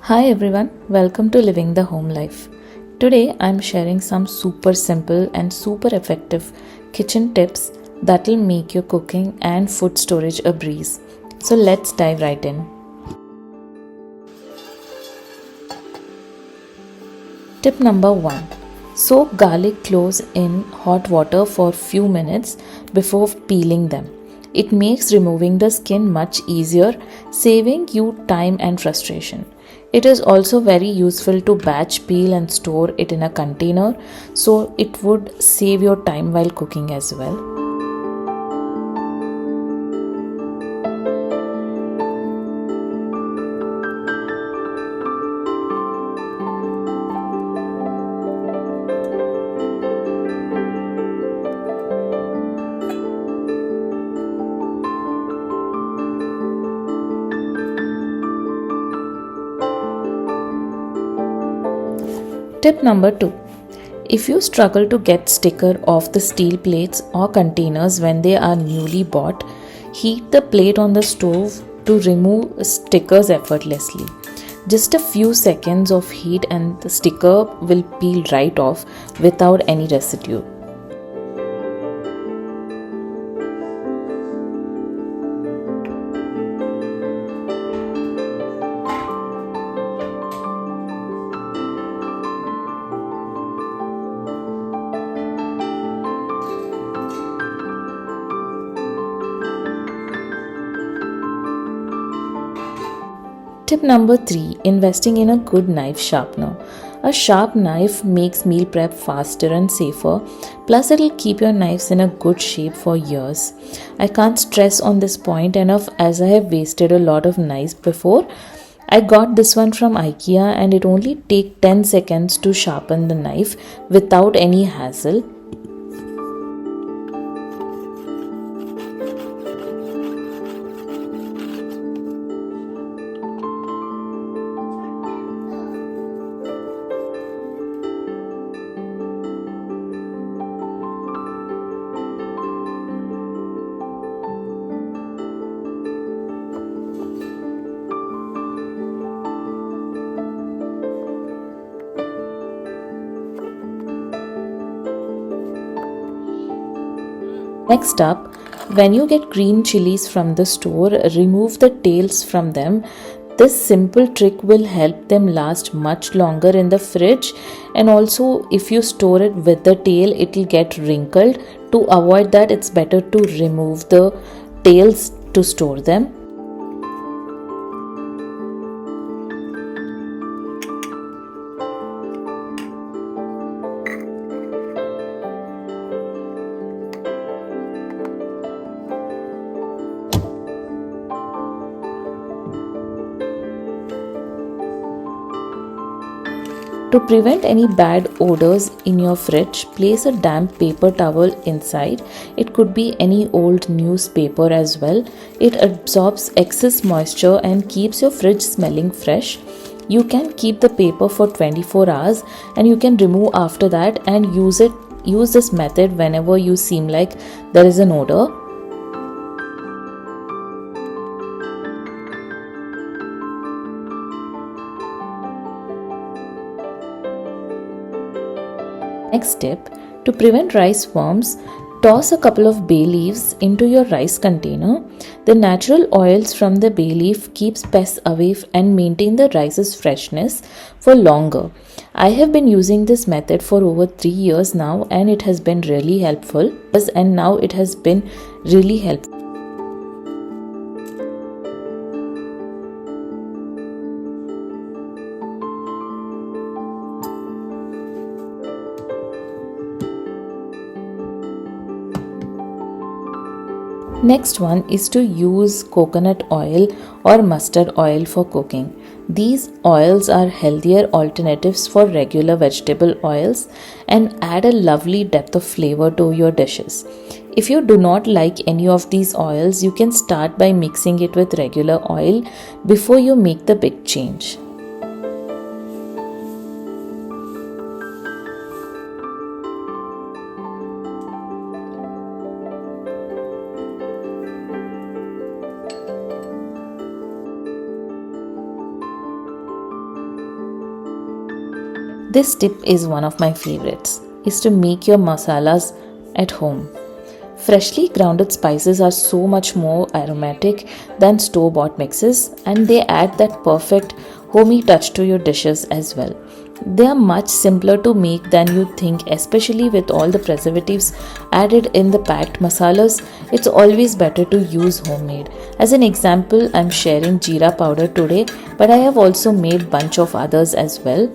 Hi everyone, welcome to Living the Home Life. Today I'm sharing some super simple and super effective kitchen tips that'll make your cooking and food storage a breeze. So let's dive right in. Tip number 1. Soak garlic cloves in hot water for few minutes before peeling them. It makes removing the skin much easier, saving you time and frustration. It is also very useful to batch peel and store it in a container, so it would save your time while cooking as well. Tip number 2. If you struggle to get sticker off the steel plates or containers when they are newly bought, heat the plate on the stove to remove stickers effortlessly. Just a few seconds of heat and the sticker will peel right off without any residue. Tip number 3. Investing in a good knife sharpener. A sharp knife makes meal prep faster and safer, plus it'll keep your knives in a good shape for years. I can't stress on this point enough as I have wasted a lot of knives before. I got this one from IKEA and it only takes 10 seconds to sharpen the knife without any hassle. Next up, when you get green chilies from the store, remove the tails from them. This simple trick will help them last much longer in the fridge, and also if you store it with the tail, it will get wrinkled. To avoid that, it's better to remove the tails to store them. To prevent any bad odors in your fridge, place a damp paper towel inside. It could be any old newspaper as well. It absorbs excess moisture and keeps your fridge smelling fresh. You can keep the paper for 24 hours and you can remove after that and use this method whenever you seem like there is an odor. Next tip, to prevent rice worms, toss a couple of bay leaves into your rice container. The natural oils from the bay leaf keeps pests away and maintain the rice's freshness for longer. I have been using this method for over 3 years now and it has been really helpful. And now it has been really helpful. Next one is to use coconut oil or mustard oil for cooking. These oils are healthier alternatives for regular vegetable oils and add a lovely depth of flavor to your dishes. If you do not like any of these oils, you can start by mixing it with regular oil before you make the big change. This tip is one of my favorites, is to make your masalas at home. Freshly grounded spices are so much more aromatic than store-bought mixes, and they add that perfect homey touch to your dishes as well. They are much simpler to make than you think, especially with all the preservatives added in the packed masalas. It's always better to use homemade. As an example, I'm sharing jeera powder today, but I have also made bunch of others as well.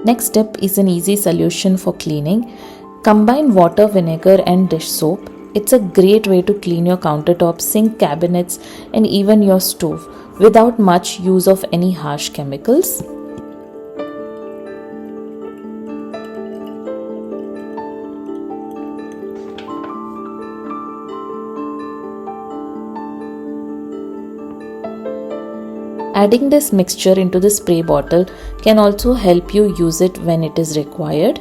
Next step is an easy solution for cleaning. Combine water, vinegar and dish soap. It's a great way to clean your countertops, sink, cabinets and even your stove without much use of any harsh chemicals. Adding this mixture into the spray bottle can also help you use it when it is required.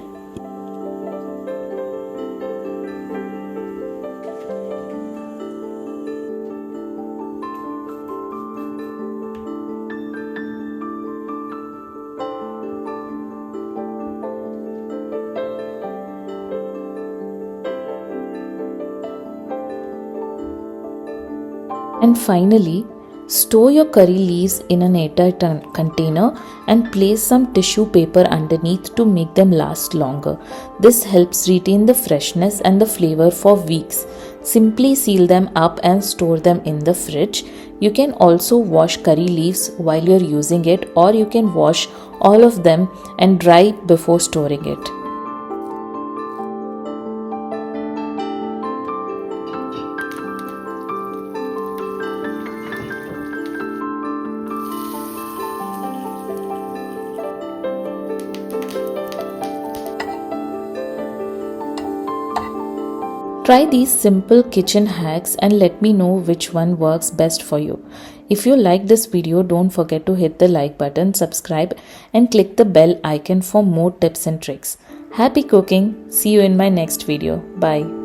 And finally, store your curry leaves in an airtight container and place some tissue paper underneath to make them last longer. This helps retain the freshness and the flavor for weeks. Simply seal them up and store them in the fridge. You can also wash curry leaves while you're using it, or you can wash all of them and dry before storing it. Try these simple kitchen hacks and let me know which one works best for you. If you like this video, don't forget to hit the like button, subscribe and click the bell icon for more tips and tricks. Happy cooking! See you in my next video. Bye.